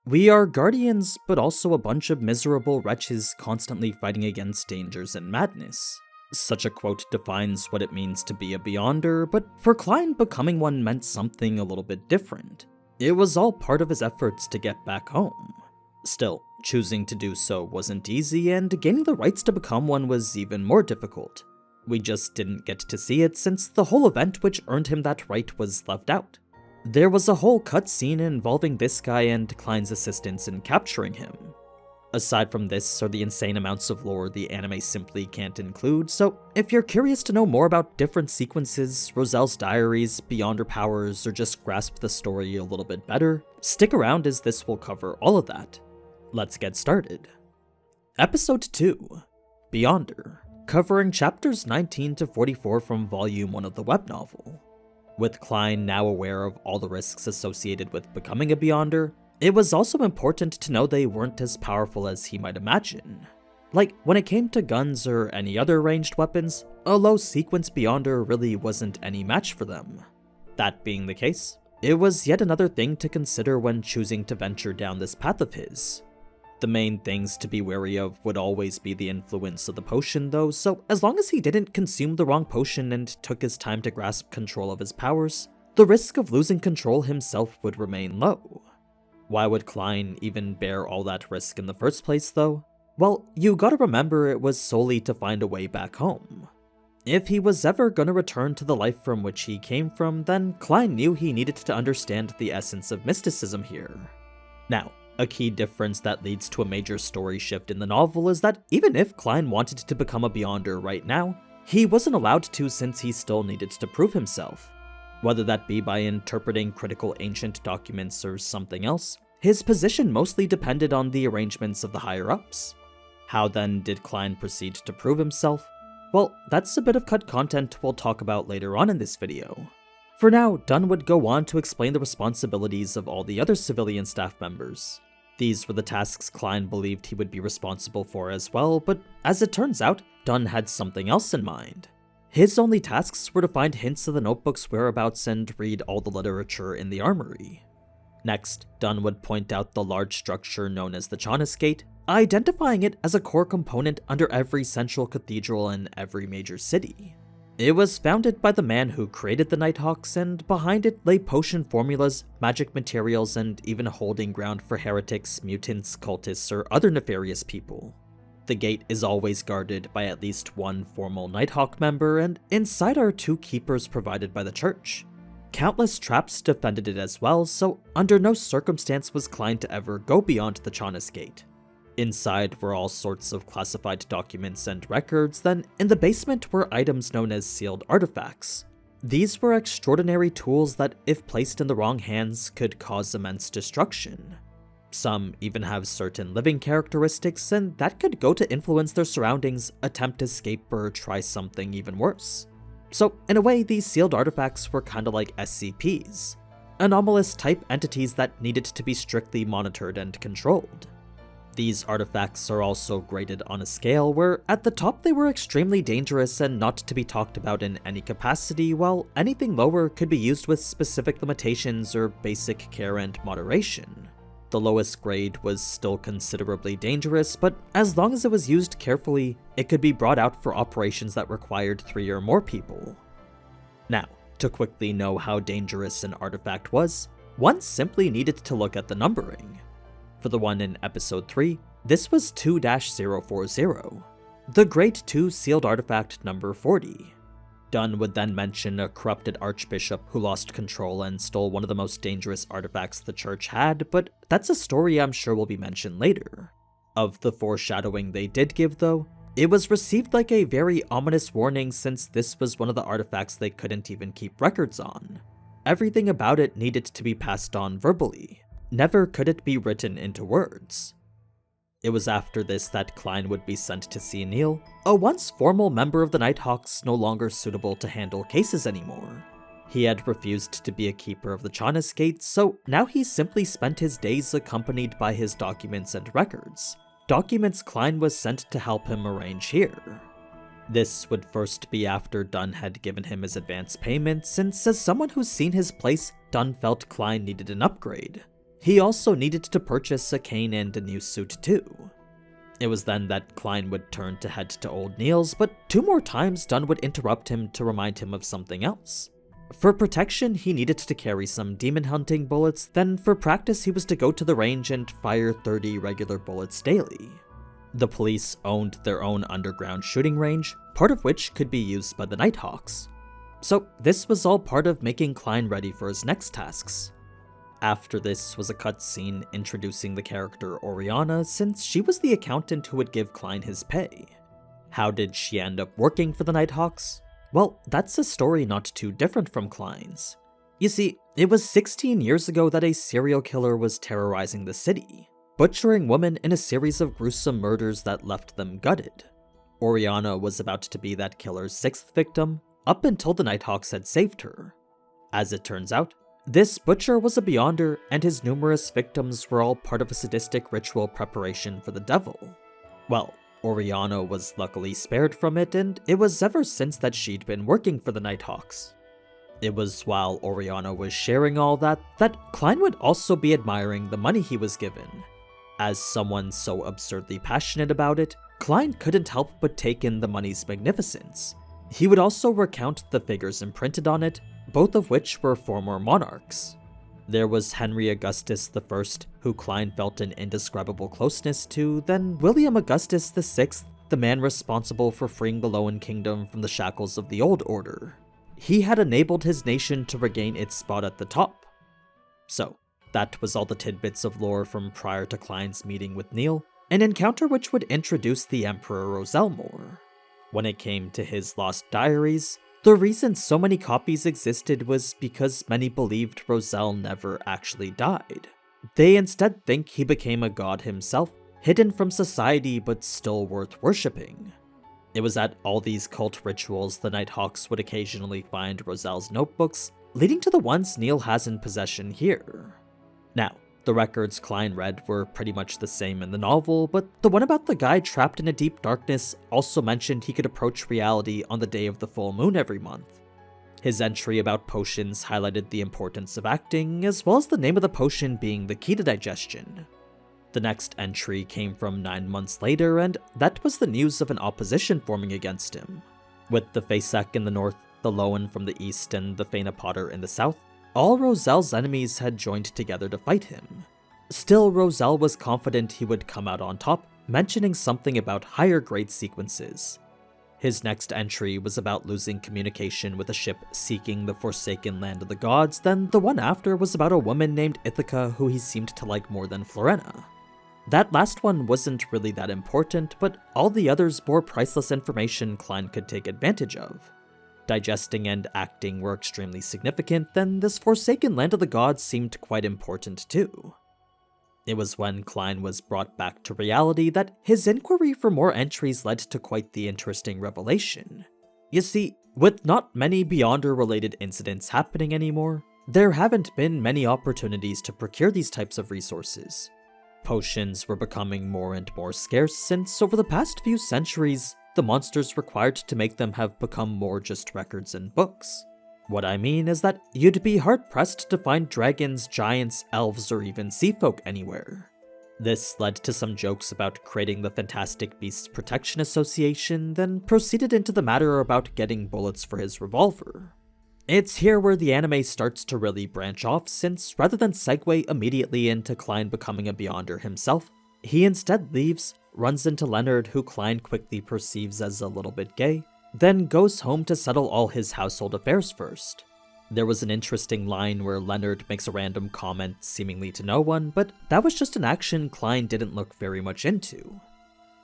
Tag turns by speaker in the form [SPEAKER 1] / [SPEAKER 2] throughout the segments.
[SPEAKER 1] We are guardians, but also a bunch of miserable wretches constantly fighting against dangers and madness. Such a quote defines what it means to be a Beyonder, but for Klein, becoming one meant something a little bit different. It was all part of his efforts to get back home. Still, choosing to do so wasn't easy, and gaining the rights to become one was even more difficult. We just didn't get to see it since the whole event which earned him that right was left out. There was a whole cutscene involving this guy and Klein's assistance in capturing him. Aside from this are the insane amounts of lore the anime simply can't include, so if you're curious to know more about different sequences, Roselle's diaries, Beyonder powers, or just grasp the story a little bit better, stick around as this will cover all of that. Let's get started. Episode 2, Beyonder, covering chapters 19 to 44 from Volume 1 of the web novel. With Klein now aware of all the risks associated with becoming a Beyonder, it was also important to know they weren't as powerful as he might imagine. Like, when it came to guns or any other ranged weapons, a low sequence Beyonder really wasn't any match for them. That being the case, it was yet another thing to consider when choosing to venture down this path of his. The main things to be wary of would always be the influence of the potion though, so as long as he didn't consume the wrong potion and took his time to grasp control of his powers, the risk of losing control himself would remain low. Why would Klein even bear all that risk in the first place though? Well, you gotta remember it was solely to find a way back home. If he was ever gonna return to the life from which he came from, then Klein knew he needed to understand the essence of mysticism here. Now, a key difference that leads to a major story shift in the novel is that even if Klein wanted to become a Beyonder right now, he wasn't allowed to since he still needed to prove himself. Whether that be by interpreting critical ancient documents or something else, his position mostly depended on the arrangements of the higher-ups. How then did Klein proceed to prove himself? Well, that's a bit of cut content we'll talk about later on in this video. For now, Dunn would go on to explain the responsibilities of all the other civilian staff members. These were the tasks Klein believed he would be responsible for as well, but as it turns out, Dunn had something else in mind. His only tasks were to find hints of the notebook's whereabouts and read all the literature in the armory. Next, Dunn would point out the large structure known as the Chaunis Gate, identifying it as a core component under every central cathedral in every major city. It was founded by the man who created the Nighthawks, and behind it lay potion formulas, magic materials, and even a holding ground for heretics, mutants, cultists, or other nefarious people. The gate is always guarded by at least one formal Nighthawk member, and inside are 2 keepers provided by the church. Countless traps defended it as well, so under no circumstance was Klein to ever go beyond the Chaunis Gate. Inside were all sorts of classified documents and records, then in the basement were items known as sealed artifacts. These were extraordinary tools that, if placed in the wrong hands, could cause immense destruction. Some even have certain living characteristics, and that could go to influence their surroundings, attempt escape, or try something even worse. So, in a way, these sealed artifacts were kinda like SCPs, anomalous type entities that needed to be strictly monitored and controlled. These artifacts are also graded on a scale where at the top they were extremely dangerous and not to be talked about in any capacity, while anything lower could be used with specific limitations or basic care and moderation. The lowest grade was still considerably dangerous, but as long as it was used carefully, it could be brought out for operations that required 3 or more people. Now, to quickly know how dangerous an artifact was, one simply needed to look at the numbering. For the one in episode 3, this was 2-040, the grade 2 sealed artifact number 40. Dunn would then mention a corrupted archbishop who lost control and stole one of the most dangerous artifacts the church had, but that's a story I'm sure will be mentioned later. Of the foreshadowing they did give though, it was received like a very ominous warning since this was one of the artifacts they couldn't even keep records on. Everything about it needed to be passed on verbally. Never could it be written into words. It was after this that Klein would be sent to see Neil, a once formal member of the Nighthawks no longer suitable to handle cases anymore. He had refused to be a keeper of the Chaunis Gate, so now he simply spent his days accompanied by his documents and records. Documents Klein was sent to help him arrange here. This would first be after Dunn had given him his advance payment, since as someone who's seen his place, Dunn felt Klein needed an upgrade. He also needed to purchase a cane and a new suit too. It was then that Klein would turn to head to Old Neil's, but 2 more times Dunn would interrupt him to remind him of something else. For protection, he needed to carry some demon hunting bullets, then for practice he was to go to the range and fire 30 regular bullets daily. The police owned their own underground shooting range, part of which could be used by the Nighthawks. So this was all part of making Klein ready for his next tasks. After this was a cutscene introducing the character Oriana, since she was the accountant who would give Klein his pay. How did she end up working for the Nighthawks? Well, that's a story not too different from Klein's. You see, it was 16 years ago that a serial killer was terrorizing the city, butchering women in a series of gruesome murders that left them gutted. Oriana was about to be that killer's 6th victim, up until the Nighthawks had saved her. As it turns out, this butcher was a Beyonder, and his numerous victims were all part of a sadistic ritual preparation for the devil. Well, Oriana was luckily spared from it, and it was ever since that she'd been working for the Nighthawks. It was while Oriana was sharing all that Klein would also be admiring the money he was given. As someone so absurdly passionate about it, Klein couldn't help but take in the money's magnificence. He would also recount the figures imprinted on it, both of which were former monarchs. There was Henry Augustus I, who Klein felt an indescribable closeness to, then William Augustus VI, the man responsible for freeing the Lowen Kingdom from the shackles of the Old Order. He had enabled his nation to regain its spot at the top. So, that was all the tidbits of lore from prior to Klein's meeting with Neil, an encounter which would introduce the Emperor Roselle more. When it came to his lost diaries, the reason so many copies existed was because many believed Roselle never actually died. They instead think he became a god himself, hidden from society but still worth worshipping. It was at all these cult rituals the Nighthawks would occasionally find Roselle's notebooks, leading to the ones Neil has in possession here. Now, the records Klein read were pretty much the same in the novel, but the one about the guy trapped in a deep darkness also mentioned he could approach reality on the day of the full moon every month. His entry about potions highlighted the importance of acting, as well as the name of the potion being the key to digestion. The next entry came from 9 months later, and that was the news of an opposition forming against him. With the Faesek in the north, the Lowen from the east, and the Fainapotter in the south, all Roselle's enemies had joined together to fight him. Still, Roselle was confident he would come out on top, mentioning something about higher grade sequences. His next entry was about losing communication with a ship seeking the forsaken land of the gods, then the one after was about a woman named Ithaca who he seemed to like more than Florena. That last one wasn't really that important, but all the others bore priceless information Klein could take advantage of. Digesting and acting were extremely significant, then this forsaken land of the gods seemed quite important too. It was when Klein was brought back to reality that his inquiry for more entries led to quite the interesting revelation. You see, with not many Beyonder-related incidents happening anymore, there haven't been many opportunities to procure these types of resources. Potions were becoming more and more scarce since, over the past few centuries, the monsters required to make them have become more just records and books. What I mean is that you'd be hard-pressed to find dragons, giants, elves, or even sea folk anywhere. This led to some jokes about creating the Fantastic Beasts Protection Association, then proceeded into the matter about getting bullets for his revolver. It's here where the anime starts to really branch off, since rather than segue immediately into Klein becoming a Beyonder himself, he instead leaves, runs into Leonard, who Klein quickly perceives as a little bit gay, then goes home to settle all his household affairs first. There was an interesting line where Leonard makes a random comment seemingly to no one, but that was just an action Klein didn't look very much into.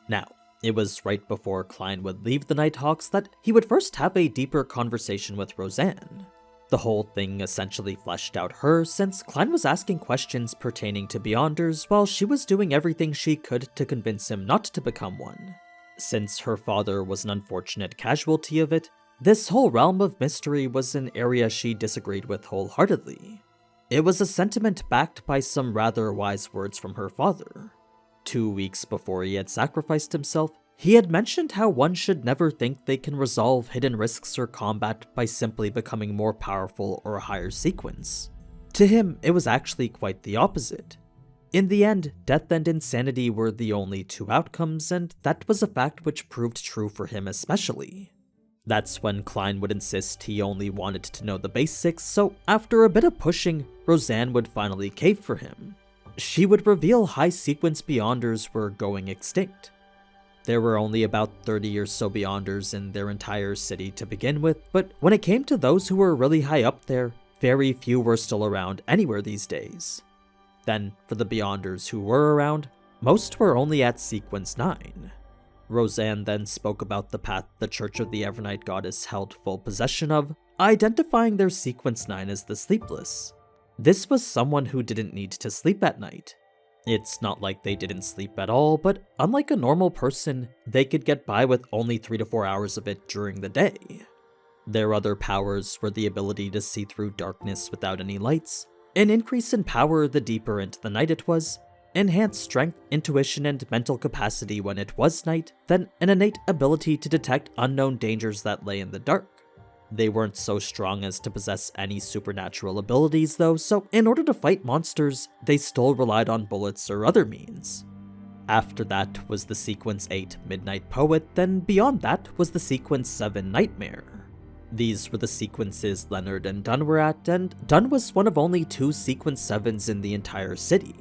[SPEAKER 1] Now, it was right before Klein would leave the Nighthawks that he would first have a deeper conversation with Roseanne. The whole thing essentially fleshed out her, since Klein was asking questions pertaining to Beyonders while she was doing everything she could to convince him not to become one. Since her father was an unfortunate casualty of it, this whole realm of mystery was an area she disagreed with wholeheartedly. It was a sentiment backed by some rather wise words from her father. 2 weeks before he had sacrificed himself, he had mentioned how one should never think they can resolve hidden risks or combat by simply becoming more powerful or a higher sequence. To him, it was actually quite the opposite. In the end, death and insanity were the only two outcomes, and that was a fact which proved true for him especially. That's when Klein would insist he only wanted to know the basics, so after a bit of pushing, Roselle would finally cave for him. She would reveal high sequence Beyonders were going extinct. There were only about 30 or so Beyonders in their entire city to begin with, but when it came to those who were really high up there, very few were still around anywhere these days. Then, for the Beyonders who were around, most were only at sequence 9. Roselle then spoke about the path the Church of the Evernight Goddess held full possession of, identifying their sequence 9 as the Sleepless. This was someone who didn't need to sleep at night. It's not like they didn't sleep at all, but unlike a normal person, they could get by with only 3 to 4 hours of it during the day. Their other powers were the ability to see through darkness without any lights, an increase in power the deeper into the night it was, enhanced strength, intuition, and mental capacity when it was night, then an innate ability to detect unknown dangers that lay in the dark. They weren't so strong as to possess any supernatural abilities though, so in order to fight monsters, they still relied on bullets or other means. After that was the sequence 8 Midnight Poet, then beyond that was the sequence 7 Nightmare. These were the sequences Leonard and Dunn were at, and Dunn was one of only 2 sequence 7s in the entire city.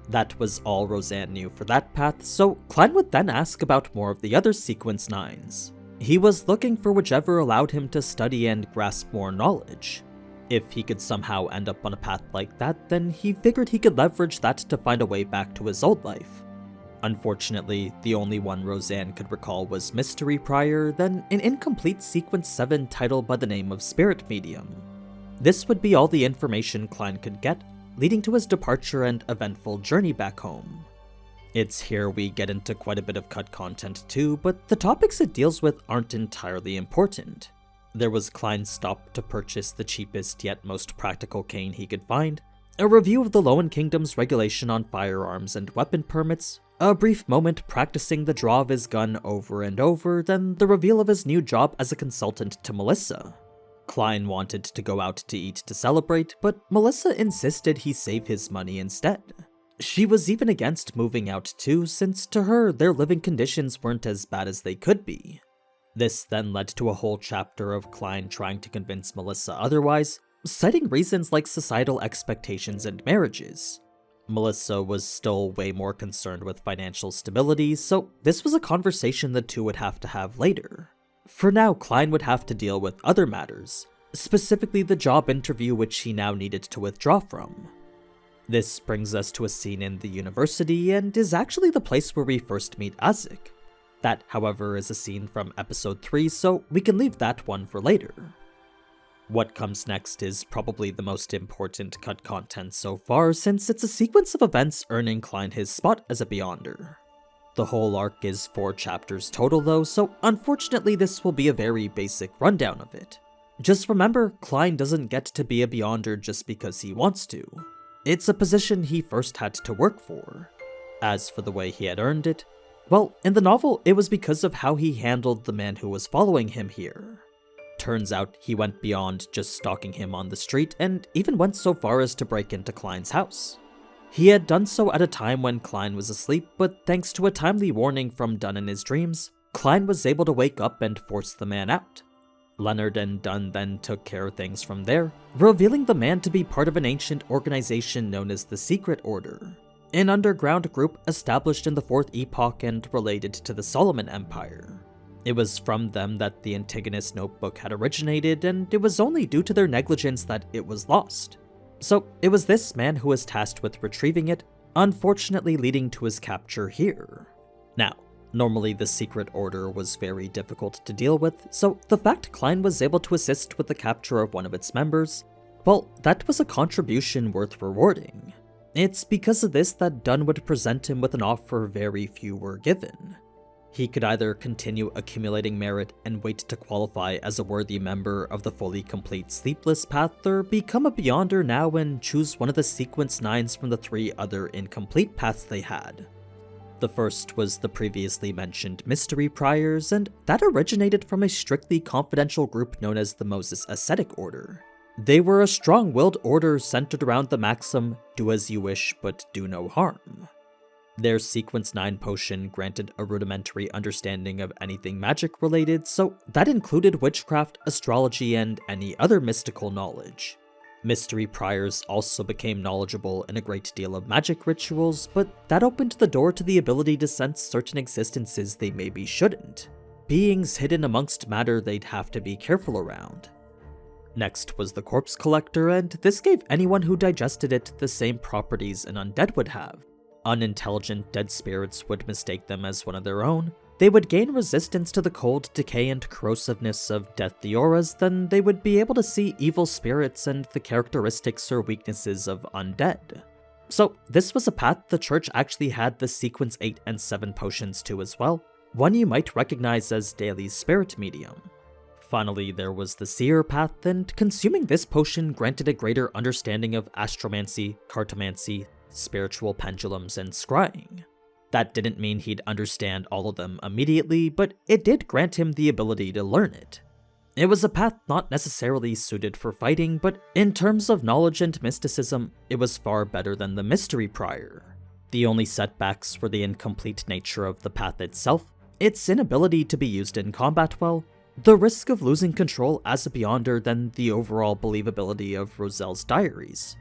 [SPEAKER 1] That was all Roselle knew for that path, so Klein would then ask about more of the other sequence 9s. He was looking for whichever allowed him to study and grasp more knowledge. If he could somehow end up on a path like that, then he figured he could leverage that to find a way back to his old life. Unfortunately, the only one Roselle could recall was Mystery Prior, then an incomplete sequence 7 title by the name of Spirit Medium. This would be all the information Klein could get, leading to his departure and eventful journey back home. It's here we get into quite a bit of cut content too, but the topics it deals with aren't entirely important. There was Klein's stop to purchase the cheapest yet most practical cane he could find, a review of the Lowen Kingdom's regulation on firearms and weapon permits, a brief moment practicing the draw of his gun over and over, then the reveal of his new job as a consultant to Melissa. Klein wanted to go out to eat to celebrate, but Melissa insisted he save his money instead. She was even against moving out too, since to her, their living conditions weren't as bad as they could be. This then led to a whole chapter of Klein trying to convince Melissa otherwise, citing reasons like societal expectations and marriages. Melissa was still way more concerned with financial stability, so this was a conversation the two would have to have later. For now, Klein would have to deal with other matters, specifically the job interview which he now needed to withdraw from. This brings us to a scene in the university, and is actually the place where we first meet Isaac. That, however, is a scene from episode 3, so we can leave that one for later. What comes next is probably the most important cut content so far, since it's a sequence of events earning Klein his spot as a Beyonder. The whole arc is 4 chapters total though, so unfortunately this will be a very basic rundown of it. Just remember, Klein doesn't get to be a Beyonder just because he wants to. It's a position he first had to work for. As for the way he had earned it, well, in the novel, it was because of how he handled the man who was following him here. Turns out he went beyond just stalking him on the street and even went so far as to break into Klein's house. He had done so at a time when Klein was asleep, but thanks to a timely warning from Dunn in his dreams, Klein was able to wake up and force the man out. Leonard and Dunn then took care of things from there, revealing the man to be part of an ancient organization known as the Secret Order, an underground group established in the 4th Epoch and related to the Solomon Empire. It was from them that the Antigonus notebook had originated, and it was only due to their negligence that it was lost. So it was this man who was tasked with retrieving it, unfortunately leading to his capture here. Now, normally the Secret Order was very difficult to deal with, so the fact Klein was able to assist with the capture of one of its members, well, that was a contribution worth rewarding. It's because of this that Dunn would present him with an offer very few were given. He could either continue accumulating merit and wait to qualify as a worthy member of the fully complete Sleepless path, or become a Beyonder now and choose one of the sequence 9s from the 3 other incomplete paths they had. The first was the previously mentioned Mystery Priors, and that originated from a strictly confidential group known as the Moses Ascetic Order. They were a strong-willed order centered around the maxim, do as you wish but do no harm. Their Sequence 9 potion granted a rudimentary understanding of anything magic-related, so that included witchcraft, astrology, and any other mystical knowledge. Mystery priors also became knowledgeable in a great deal of magic rituals, but that opened the door to the ability to sense certain existences they maybe shouldn't. Beings hidden amongst matter they'd have to be careful around. Next was the Corpse Collector, and this gave anyone who digested it the same properties an undead would have. Unintelligent dead spirits would mistake them as one of their own. They would gain resistance to the cold, decay, and corrosiveness of death auras, then they would be able to see evil spirits and the characteristics or weaknesses of undead. So this was a path the church actually had the Sequence 8 and 7 potions to as well, one you might recognize as Daly's spirit medium. Finally, there was the Seer path, and consuming this potion granted a greater understanding of astromancy, cartomancy, spiritual pendulums, and scrying. That didn't mean he'd understand all of them immediately, but it did grant him the ability to learn it. It was a path not necessarily suited for fighting, but in terms of knowledge and mysticism, it was far better than the Mystery Prior. The only setbacks were the incomplete nature of the path itself, its inability to be used in combat well, the risk of losing control as a Beyonder, than the overall believability of Roselle's diaries.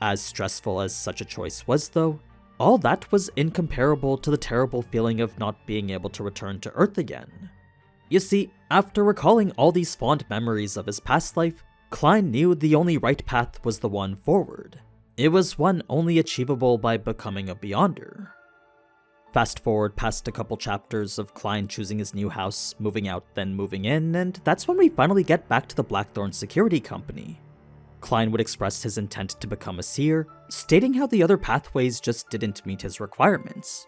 [SPEAKER 1] As stressful as such a choice was though, all that was incomparable to the terrible feeling of not being able to return to Earth again. You see, after recalling all these fond memories of his past life, Klein knew the only right path was the one forward. It was one only achievable by becoming a Beyonder. Fast forward past a couple chapters of Klein choosing his new house, moving out, then moving in, and that's when we finally get back to the Blackthorn Security Company. Klein would express his intent to become a seer, stating how the other pathways just didn't meet his requirements.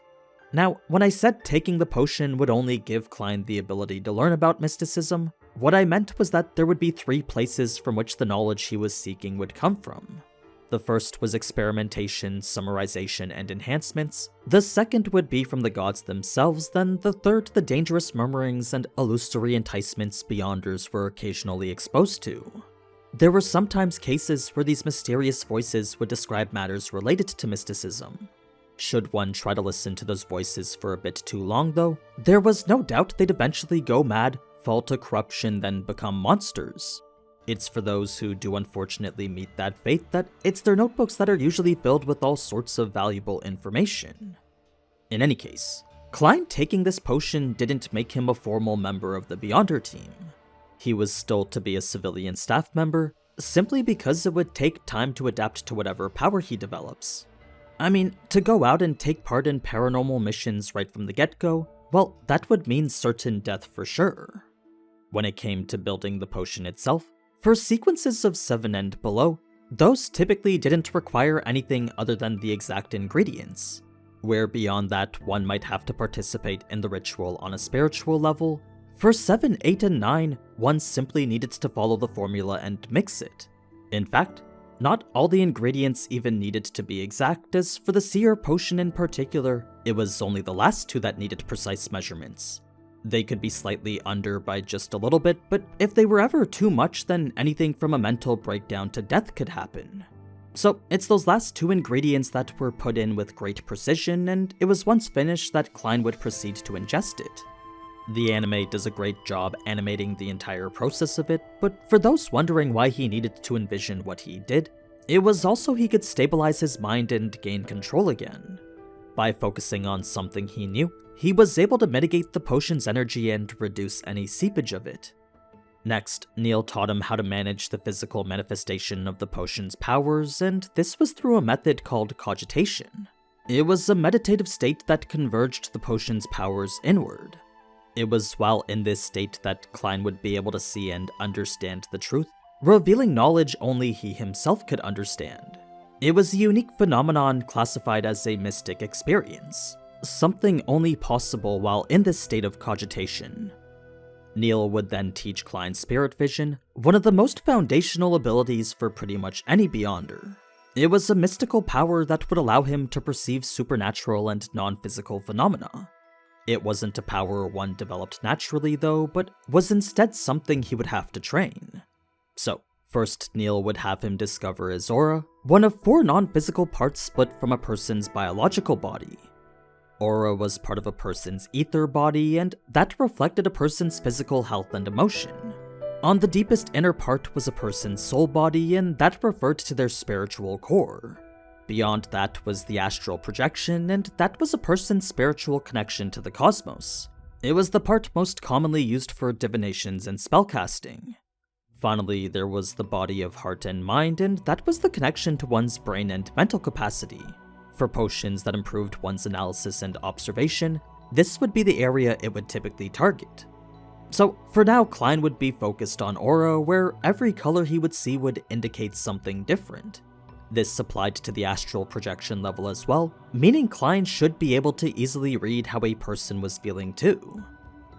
[SPEAKER 1] Now, when I said taking the potion would only give Klein the ability to learn about mysticism, what I meant was that there would be 3 places from which the knowledge he was seeking would come from. The first was experimentation, summarization, and enhancements. The second would be from the gods themselves, then the third the dangerous murmurings and illusory enticements Beyonders were occasionally exposed to. There were sometimes cases where these mysterious voices would describe matters related to mysticism. Should one try to listen to those voices for a bit too long though, there was no doubt they'd eventually go mad, fall to corruption, then become monsters. It's for those who do unfortunately meet that fate that it's their notebooks that are usually filled with all sorts of valuable information. In any case, Klein taking this potion didn't make him a formal member of the Beyonder team. He was still to be a civilian staff member, simply because it would take time to adapt to whatever power he develops. I mean, to go out and take part in paranormal missions right from the get-go, well, that would mean certain death for sure. When it came to building the potion itself, for sequences of 7 and below, those typically didn't require anything other than the exact ingredients. Where beyond that, one might have to participate in the ritual on a spiritual level, for 7, 8, and 9, one simply needed to follow the formula and mix it. In fact, not all the ingredients even needed to be exact, as for the Seer potion in particular, it was only the last 2 that needed precise measurements. They could be slightly under by just a little bit, but if they were ever too much, then anything from a mental breakdown to death could happen. So it's those last 2 ingredients that were put in with great precision, and it was once finished that Klein would proceed to ingest it. The anime does a great job animating the entire process of it, but for those wondering why he needed to envision what he did, it was also he could stabilize his mind and gain control again. By focusing on something he knew, he was able to mitigate the potion's energy and reduce any seepage of it. Next, Neil taught him how to manage the physical manifestation of the potion's powers, and this was through a method called cogitation. It was a meditative state that converged the potion's powers inward. It was while in this state that Klein would be able to see and understand the truth, revealing knowledge only he himself could understand. It was a unique phenomenon classified as a mystic experience, something only possible while in this state of cogitation. Neil would then teach Klein spirit vision, one of the most foundational abilities for pretty much any Beyonder. It was a mystical power that would allow him to perceive supernatural and non-physical phenomena. It wasn't a power one developed naturally though, but was instead something he would have to train. So, First, Neil would have him discover his aura, one of 4 non-physical parts split from a person's biological body. Aura was part of a person's ether body, and that reflected a person's physical health and emotion. On the deepest inner part was a person's soul body, and that referred to their spiritual core. Beyond that was the astral projection, and that was a person's spiritual connection to the cosmos. It was the part most commonly used for divinations and spellcasting. Finally, there was the body of heart and mind, and that was the connection to one's brain and mental capacity. For potions that improved one's analysis and observation, this would be the area it would typically target. So, for now, Klein would be focused on aura, where every color he would see would indicate something different. This applied to the astral projection level as well, meaning Klein should be able to easily read how a person was feeling too.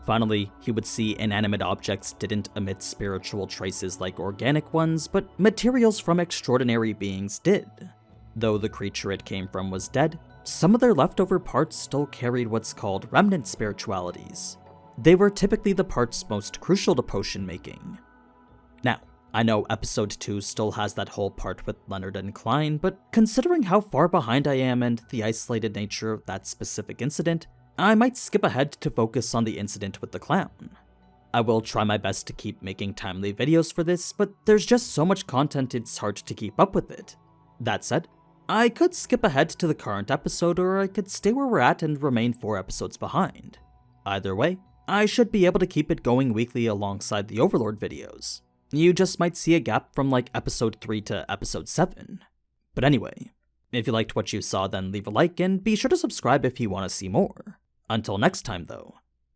[SPEAKER 1] Finally, he would see inanimate objects didn't emit spiritual traces like organic ones, but materials from extraordinary beings did. Though the creature it came from was dead, some of their leftover parts still carried what's called remnant spiritualities. They were typically the parts most crucial to potion making. Now, I know episode 2 still has that whole part with Leonard and Klein, but considering how far behind I am and the isolated nature of that specific incident, I might skip ahead to focus on the incident with the clown. I will try my best to keep making timely videos for this, but there's just so much content it's hard to keep up with it. That said, I could skip ahead to the current episode, or I could stay where we're at and remain 4 episodes behind. Either way, I should be able to keep it going weekly alongside the Overlord videos. You just might see a gap from like episode 3 to episode 7. But anyway, if you liked what you saw, then leave a like and be sure to subscribe if you want to see more. Until next time though,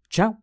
[SPEAKER 1] ciao!